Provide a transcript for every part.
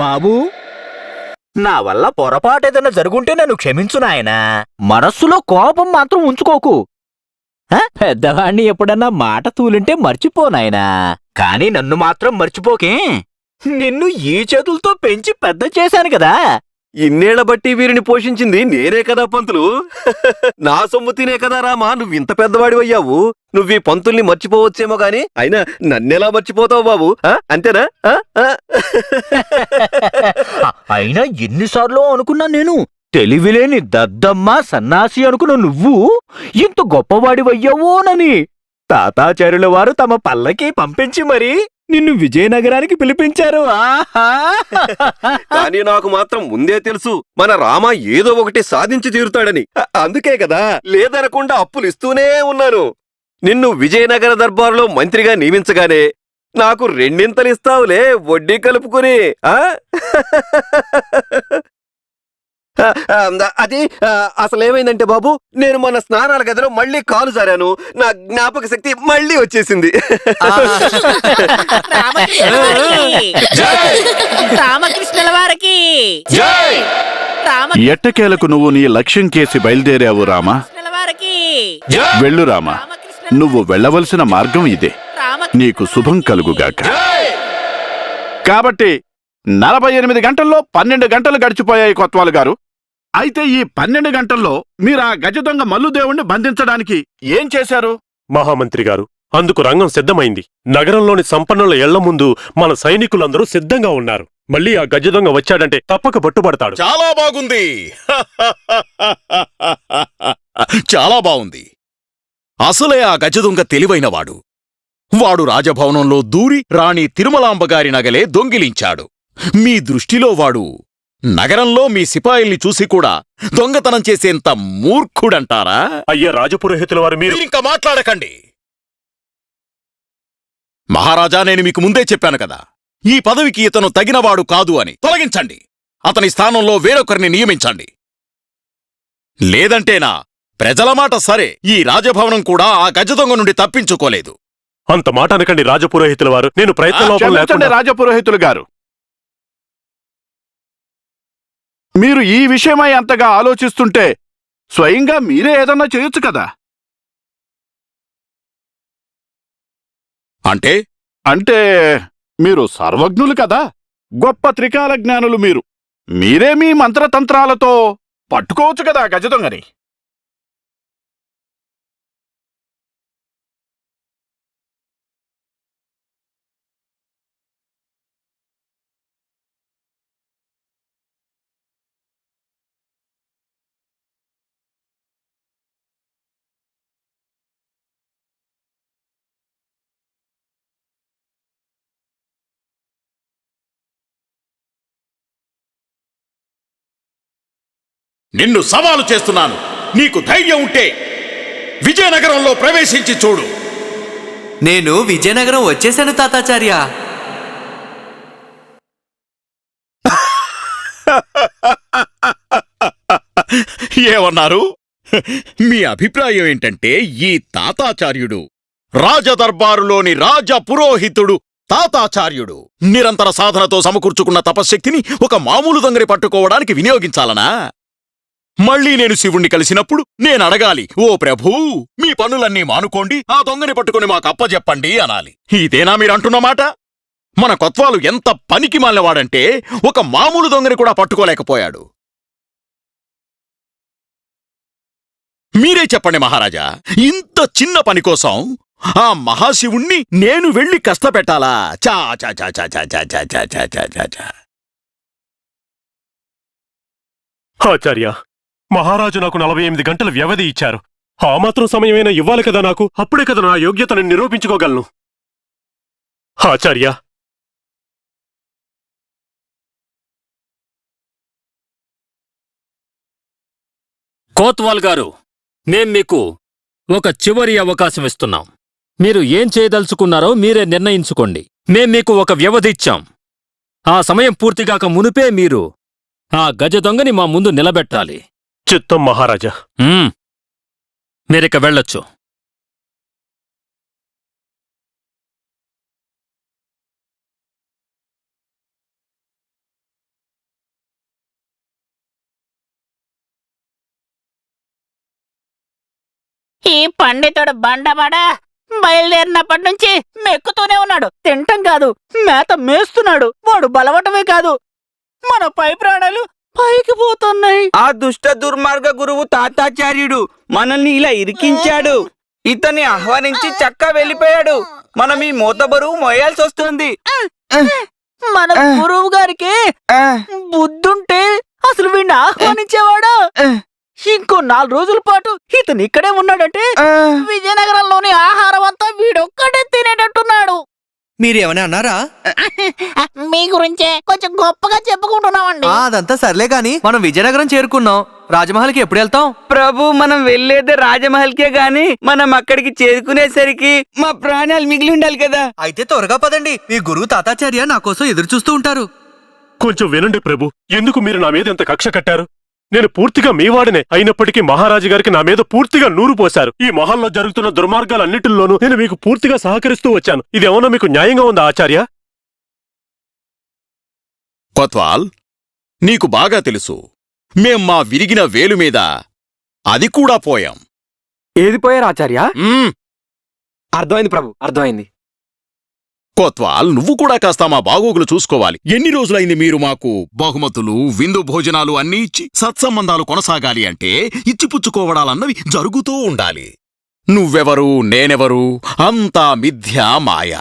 బాబు, నా వల్ల పొరపాటేదైనా జరుగుంటే నన్ను క్షమించు నాయనా. మనస్సులో కోపం మాత్రం ఉంచుకోకు. పెద్దవాణ్ణి ఎప్పుడన్నా మాట తూలింటే మర్చిపోనాయనా, కాని నన్ను మాత్రం మర్చిపోకే. నిన్ను ఈ చేతులతో పెంచి పెద్ద చేశాను కదా. ఇన్నేళ్ల బట్టి వీరిని పోషించింది నేనే కదా పంతులు. నా సొమ్ము తినే కదా రామా నువ్వింత పెద్దవాడివయ్యావు. నువ్వీ పంతుల్ని మర్చిపోవచ్చేమో గాని అయినా నన్నెలా మర్చిపోతావు బాబు? అంతేనా? అయినా ఎన్నిసార్లు అనుకున్నా నేను, తెలివిలేని దద్దమ్మ సన్నాసి అనుకున్న నువ్వు ఇంత గొప్పవాడివయ్యావోనని తాతాచార్యుల వారు తమ పల్లకి పంపించి మరీ నిన్ను విజయనగరానికి పిలిపించారు. కానీ నాకు మాత్రం ముందే తెలుసు మన రామ ఏదో ఒకటి సాధించి తీరుతాడని. అందుకే కదా లేదనకుండా అప్పులు ఇస్తూనే ఉన్నాను. నిన్ను విజయనగర దర్బారులో మంత్రిగా నియమించగానే నాకు రెండింతలిస్తావులే వడ్డీ కలుపుకుని. అది అసలేమైందంటే బాబు, నేను మన స్నానాల గదిలో మళ్ళీ కాలు జారాను. నా జ్ఞాపక శక్తి మళ్ళీ వచ్చేసింది. రామకృష్ణుల వారికి ఎట్టకేలకు నువ్వు నీ లక్ష్యం కేసి బయలుదేరావు రామా. వెళ్ళు రామా, నువ్వు వెళ్ళవలసిన మార్గం ఇదే. నీకు శుభం కలుగుగాక. కాబట్టి 48 గంటల్లో 12 గంటలు గడిచిపోయాయి కొత్వాలు గారు. అయితే ఈ 12 గంటల్లో మీరు ఆ గజ దొంగ మల్లుదేవుణ్ణి బంధించడానికి ఏం చేశారు? మహామంత్రి గారు, అందుకు రంగం సిద్ధమైంది. నగరంలోని సంపన్నుల ఇళ్ల ముందు మన సైనికులందరూ సిద్ధంగా ఉన్నారు. మళ్ళీ ఆ గజ దొంగ వచ్చాడంటే తప్పక పట్టుబడతాడు. చాలా బాగుంది. చాలా బాగుంది. అసలే ఆ గజ దొంగ తెలివైనవాడు. వాడు రాజభవనంలో దూరి రాణి తిరుమలాంబగారి నగలే దొంగిలించాడు. మీ దృష్టిలో వాడు నగరంలో మీ సిపాయిల్ని చూసి కూడా దొంగతనం చేసేంత మూర్ఖుడంటారా? అయ్యా రాజపురోహితుల వారు, మీరు ఇంకా మాట్లాడకండి. మహారాజా, నేను మీకు ముందే చెప్పాను కదా, ఈ పదవికి ఇతను తగినవాడు కాదు అని. తొలగించండి. అతని స్థానంలో వేరొకరిని నియమించండి. లేదంటేనా ప్రజల మాట సరే, ఈ రాజభవనం కూడా ఆ గజ దొంగ నుండి తప్పించుకోలేదు. అంత మాట అనకండి రాజపురోహితుల వారు. నేను ప్రయత్నం రాజపురోహితులు గారు, మీరు ఈ విషయమై అంతగా ఆలోచిస్తుంటే స్వయంగా మీరే ఏదన్నా చేయొచ్చు కదా. అంటే అంటే మీరు సర్వజ్ఞులు కదా, గొప్ప త్రికాల జ్ఞానులు. మీరే మీ మంత్రతంత్రాలతో పట్టుకోవచ్చు కదా గజదొంగని. నిన్ను సవాలు చేస్తున్నాను. నీకు ధైర్యం ఉంటే విజయనగరంలో ప్రవేశించి చూడు. నేను విజయనగరం వచ్చేశాను తాతాచార్య. ఏమన్నారు? మీ అభిప్రాయం ఏంటంటే ఈ తాతాచార్యుడు రాజదర్బారులోని రాజ పురోహితుడు తాతాచార్యుడు నిరంతర సాధనతో సమకూర్చుకున్న తపశ్శక్తిని ఒక మామూలు దొంగని పట్టుకోవడానికి వినియోగించాలనా? మళ్ళీ నేను శివుణ్ణి కలిసినప్పుడు నేనడగాలి, ఓ ప్రభూ, మీ పనులన్నీ మానుకోండి, ఆ దొంగని పట్టుకుని మాకు అప్పజెప్పండి అనాలి. ఇదేనా మీరంటున్న మాట? మన కొత్వాలు ఎంత పనికి మాలినవాడంటే ఒక మామూలు దొంగని కూడా పట్టుకోలేకపోయాడు. మీరే చెప్పండి మహారాజా, ఇంత చిన్న పని కోసం ఆ మహాశివుణ్ణి నేను వెళ్ళి కష్టపెట్టాలా? చా చా చా చా చా చా చా చా చా చా చా చా. ఆచార్య, మహారాజు నాకు 48 గంటల వ్యవధి ఇచ్చారు. ఆ మాత్రం సమయమైనా ఇవ్వాలి కదా నాకు. అప్పుడే కదా నా యోగ్యతను నిరూపించుకోగలను. ఆచార్య, కోత్వాల్ గారు, మేం మీకు ఒక చివరి అవకాశం ఇస్తున్నాం. మీరు ఏం చేయదలుచుకున్నారో మీరే నిర్ణయించుకోండి. మేం మీకు ఒక వ్యవధి ఇచ్చాం. ఆ సమయం పూర్తిగాక మునుపే మీరు ఆ గజ దొంగని మా ముందు నిలబెట్టాలి. చిత్తం మహారాజా. మీరిక వెళ్ళొచ్చు. ఈ పండితుడు బండబడ బయలుదేరినప్పటి నుంచి మెక్కుతూనే ఉన్నాడు. తింటం కాదు, మేత మేస్తున్నాడు. వాడు బలవటమే కాదు, మన పై ప్రాణాలు పైకి పోతున్నాయి. ఆ దుష్ట దుర్మార్గ గురువు తాతాచార్యుడు మనల్ని ఇలా ఇరికించాడు. ఇతన్ని ఆహ్వానించి చక్కా వెళ్ళిపోయాడు. మనం ఈ మూత బరువు మోయాల్సి వస్తుంది. మన గురువు గారికి బుద్ధుంటే అసలు వీడిని ఆహ్వానించేవాడా? ఇంకో 4 రోజుల పాటు ఇతను ఇక్కడే ఉన్నాడంటే విజయనగరంలోని ఆహారం అంతా వీడొక్కడే తినేటట్టున్నాడు. మీరేమని అన్నారా? మీ గురించే కొంచెం గొప్పగా చెప్పుకుంటున్నామండి. అదంతా సర్లే గాని మనం విజయనగరం చేరుకున్నాం. రాజమహల్కి ఎప్పుడు వెళ్తాం? ప్రభు, మనం వెళ్ళేదే రాజమహల్కే గాని మనం అక్కడికి చేరుకునేసరికి మా ప్రాణాలు మిగిలి ఉండాలి కదా. అయితే త్వరగా పదండి. మీ గురువు తాతాచార్య నా కోసం ఎదురు చూస్తూ ఉంటారు. కొంచెం వినండి ప్రభు, ఎందుకు మీరు నా మీద ఇంత కక్ష కట్టారు? నేను పూర్తిగా మీవాడినే అయినప్పటికీ మహారాజు గారికి నా మీద పూర్తిగా నూరు పోశారు. ఈ మహల్లో జరుగుతున్న దుర్మార్గాలన్నిటిలోనూ నేను మీకు పూర్తిగా సహకరిస్తూ వచ్చాను. ఇదేమన్నా మీకు న్యాయంగా ఉందా ఆచార్య? కొత్వాల్, నీకు బాగా తెలుసు మేం మా విరిగిన వేలు మీద అది కూడా పోయాం. ఏది పోయారు ఆచార్య? మ్మ్. అర్థమైంది ప్రభు, అర్థమైంది. కొత్వాల్, నువ్వు కూడా కాస్త మా బాగోగులు చూసుకోవాలి. ఎన్ని రోజులైంది మీరు మాకు బహుమతులు, విందు భోజనాలు అన్నీ ఇచ్చి సత్సంబంధాలు కొనసాగాలి అంటే ఇచ్చిపుచ్చుకోవడాలన్నవి జరుగుతూ ఉండాలి. నువ్వెవరు, నేనెవరు, అంతా మిథ్యా మాయ.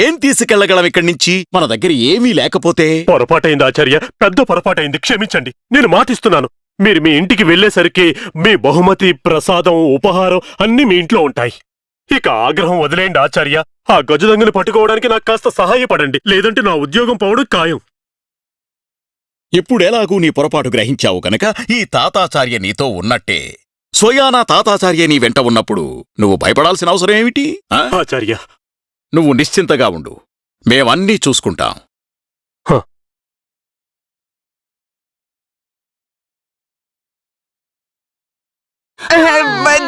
ఏం తీసుకెళ్లగలం ఇక్కడి నుంచి? మన దగ్గర ఏమీ లేకపోతే. పొరపాటైంది ఆచార్య, పెద్ద పొరపాటైంది, క్షమించండి. నేను మాటిస్తున్నాను, మీరు మీ ఇంటికి వెళ్లేసరికి మీ బహుమతి, ప్రసాదం, ఉపహారం అన్నీ మీ ఇంట్లో ఉంటాయి. ఇక ఆగ్రహం వదిలేండి ఆచార్య. ఆ గజదొంగని పట్టుకోవడానికి నాకు కాస్త సహాయపడండి, లేదంటే నా ఉద్యోగం పోవడం ఖాయం. ఇప్పుడెలాగూ నీ పొరపాటు గ్రహించావు కనుక ఈ తాతాచార్య నీతో ఉన్నట్టే. స్వయానా తాతాచార్య నీ వెంట ఉన్నప్పుడు నువ్వు భయపడాల్సిన అవసరం ఏమిటి? ఆచార్య, నువ్వు నిశ్చింతగా ఉండు, మేమన్నీ చూసుకుంటాం.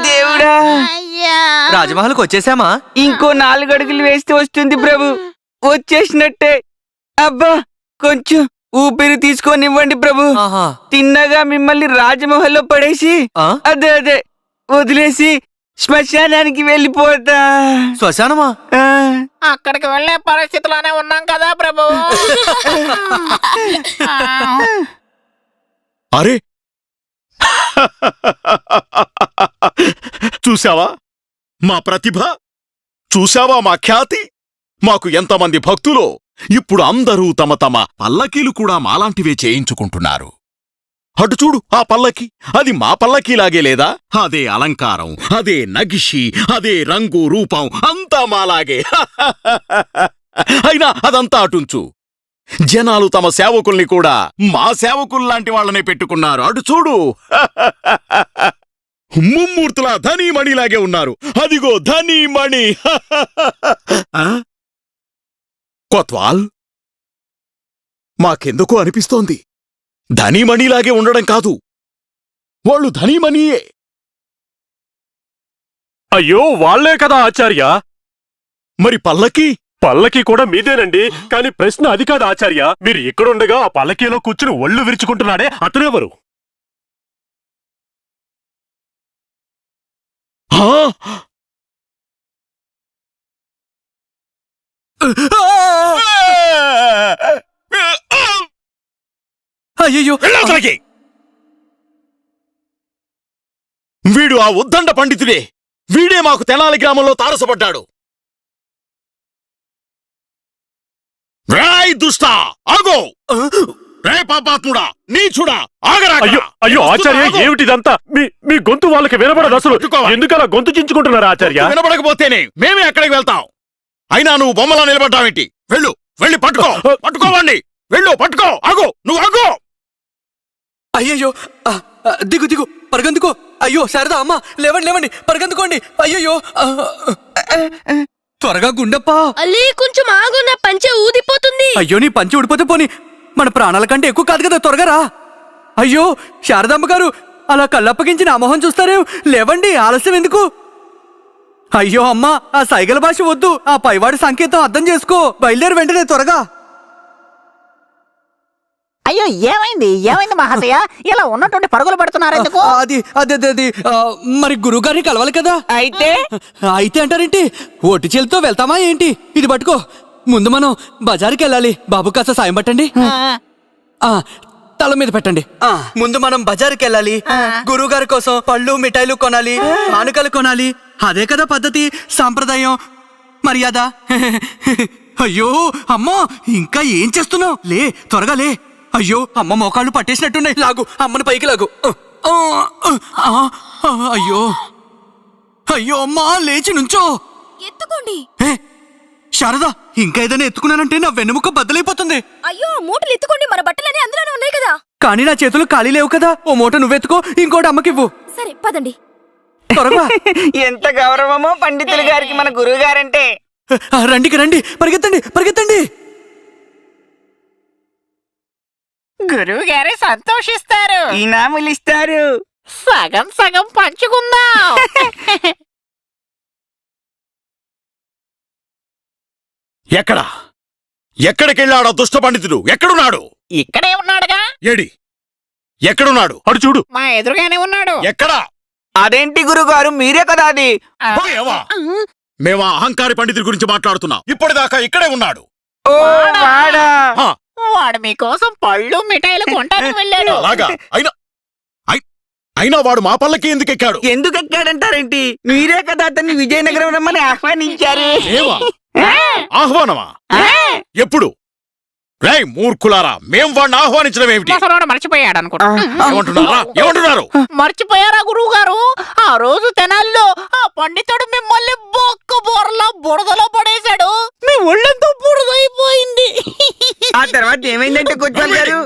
దేవుడా, రాజమహల్కి వచ్చేసామా? ఇంకో 4 అడుగులు వేస్తే వస్తుంది ప్రభు. వచ్చేసినట్టే. అబ్బా, కొంచెం ఊపిరి తీసుకొనివ్వండి ప్రభు. ఆహా. తిన్నగా మిమ్మల్ని రాజమహల్లో పడేసి ఆ? అదే వదిలేసి శ్మశానానికి వెళ్ళిపోతా. శ్మశానమా? అక్కడికి వెళ్లే పరిస్థితిలోనే ఉన్నాం కదా ప్రభు. అరే చూశావా మా ప్రతిభ? చూశావా మా ఖ్యాతి? మాకు ఎంతమంది భక్తులో! ఇప్పుడు అందరూ తమ తమ పల్లకీలు కూడా మాలాంటివే చేయించుకుంటున్నారు. అటు చూడు ఆ పల్లకి, అది మా పల్లకీలాగే లేదా? అదే అలంకారం, అదే నగిషి, అదే రంగు రూపం, అంతా మాలాగే. అయినా అదంతా అటుంచు, జనాలు తమ సేవకుల్ని కూడా మా సేవకుల్లాంటి వాళ్ళనే పెట్టుకున్నారు. అటు చూడు, ముమ్మూర్తులా ధనీమణిలాగే ఉన్నారు. అదిగో ధనీమణి. కొత్వాల్, మాకెందుకో అనిపిస్తోంది ధనీమణిలాగే ఉండడం కాదు, వాళ్ళు ధనీమణియే. అయ్యో, వాళ్లే కదా ఆచార్య. మరి పల్లకి? పల్లకి కూడా మీదేనండి. కాని ప్రశ్న అది కాదు ఆచార్య. మీరు ఇక్కడుండగా ఆ పల్లకీలో కూర్చుని ఒళ్ళు విరుచుకుంటున్నాడే, అతనెవరు? అయ్యో, వీడు ఆ ఉద్దండ పండితుడే. వీడే మాకు తెనాలి గ్రామంలో తారసపడ్డాడు. రాయ్ దుష్టా, ఆగో! రే పాపాత్ముడా, నీచుడా, ఆగరా! అయ్యో ఆచార్య, ఏమిటిదంతా? మీ గొంతు వాళ్ళకి వినబడదు అసలు. ఎందుకలా గొంతు చించుకుంటున్నారా ఆచార్య? వినబడకపోతేనే మేమే అక్కడికి వెళ్తాం. అయినా నువ్వు బొమ్మలా నిలబడ్డావేంటి? వెళ్ళి పట్టుకోవండి. పట్టుకో. ఆగో, నువ్వు ఆగో! అయ్యయ్యో, దిగు పరగందుకో. అయ్యో శారదా, అమ్మ లేవండి, పరగందుకోండి. అయ్యయ్యో, త్వరగా గుండప్పా. అలీ, కొంచెం ఆగు, నా పంచె ఊదిపోతుంది. అయ్యో, నీ పంచి ఊడిపోతే పోని, మన ప్రాణాల కంటే ఎక్కువ కాదు కదా, త్వరగా రా. అయ్యో శారదమ్మ గారు, అలా కళ్ళప్పగించి నా మొహం చూస్తారే, లేవండి, ఆలస్యం ఎందుకు? అయ్యో అమ్మా, ఆ సైగల భాష వద్దు, ఆ పైవాడి సంకేతం అర్థం చేసుకో. బయలుదేరి వెంటనే త్వరగా. అయ్యో ఏమైంది ఏమైంది మహాశయ ఇలా ఉన్నటువంటి పరుగులు పెడుతున్నారు ఎందుకు అది అది అది అది ఆ, మరి గురువుగారిని కలవాలి కదా అయితే అయితే అంటారేంటి ఒట్టి చేతితో వెళ్తామా ఏంటి ఇది పట్టుకో ముందు మనం బజారుకి వెళ్ళాలి బాబు కాస్త సాయం పట్టండి ఆ తల మీద పెట్టండి ముందు మనం బజారుకి వెళ్ళాలి గురువు గారి కోసం పళ్ళు మిఠాయిలు కొనాలి కానుకలు కొనాలి అదే కదా పద్ధతి సాంప్రదాయం మర్యాద అయ్యో అమ్మో ఇంకా ఏం చేస్తున్నావు లే త్వరగా లే అయ్యో అమ్మ మోకాళ్ళు పట్టేసినట్టున్నాయి లాగు అమ్మని పైకి లాగు అయ్యో అయ్యో అమ్మా లేచి నుంచో ఎత్తుకోండి. శారదా ఇంకా ఏదైనా ఎత్తుకున్నానంటే నా వెన్నెముక బద్దలైపోతుంది అయ్యో మూటలు ఎత్తుకోండి, మన బట్టలన్నీ అందులోనే ఉన్నాయి కదా. కానీ నా చేతులు ఖాళీ లేవు కదా ఓ మూట నువ్వెత్తుకో ఇంకోటి అమ్మకివ్వు సరే పదండి. త్వరగా ఎంత గౌరవమో పండితులు గారికి మన గురువు గారంటే. రండికి రండి పరిగెత్తండి పరిగెత్తండి గురువు గారే సంతోషిస్తారు ఇనాములు ఇస్తారు. సగం సగం పంచుకుందాం ఎక్కడికెళ్ళాడో దుష్ట పండితుడు? ఎక్కడున్నాడు? ఇక్కడే ఉన్నాడుగా ఏడి ఎక్కడున్నాడు? అటు చూడు. మా ఎదురుగానే ఉన్నాడు ఎక్కడా? అదేంటి గురుగారు, మీరే కదా అది. పోయావా? మేమా అహంకారి పండితుడి గురించి మాట్లాడుతున్నాం. ఇప్పటిదాకా ఇక్కడే ఉన్నాడు. ఓ వాడా. హా, వాడు మీకోసం పళ్ళు మిఠాయిలు కొంటానికి వెళ్ళాడు అలాగా? అయినా వాడు మా పల్లకి ఎందుకు ఎక్కాడు? ఎందుకు ఎక్కాడంటారేంటి? మీరే కదా అతన్ని విజయనగరం రమ్మని ఆహ్వానించారు. ఏవా? ఆహ్వానమా? ఎప్పుడు? రేయ్ మూర్ఖులారా, మేం వాడిని ఆహ్వానించడం ఏమిటి? ముసలోడు మర్చిపోయాడు అనుకుంటా ఏమంటున్నారా? మర్చిపోయారా గురువు గారు? ఆ రోజు తెనాల్లో ఆ పండితుడు మిమ్మల్ని బొక్క బోర్లా బురదలో పడేశాడు. మీ ఒళ్ళంతా బురదైపోయింది. ఆ తర్వాత ఏమైందంటే కొచ్చారు గారు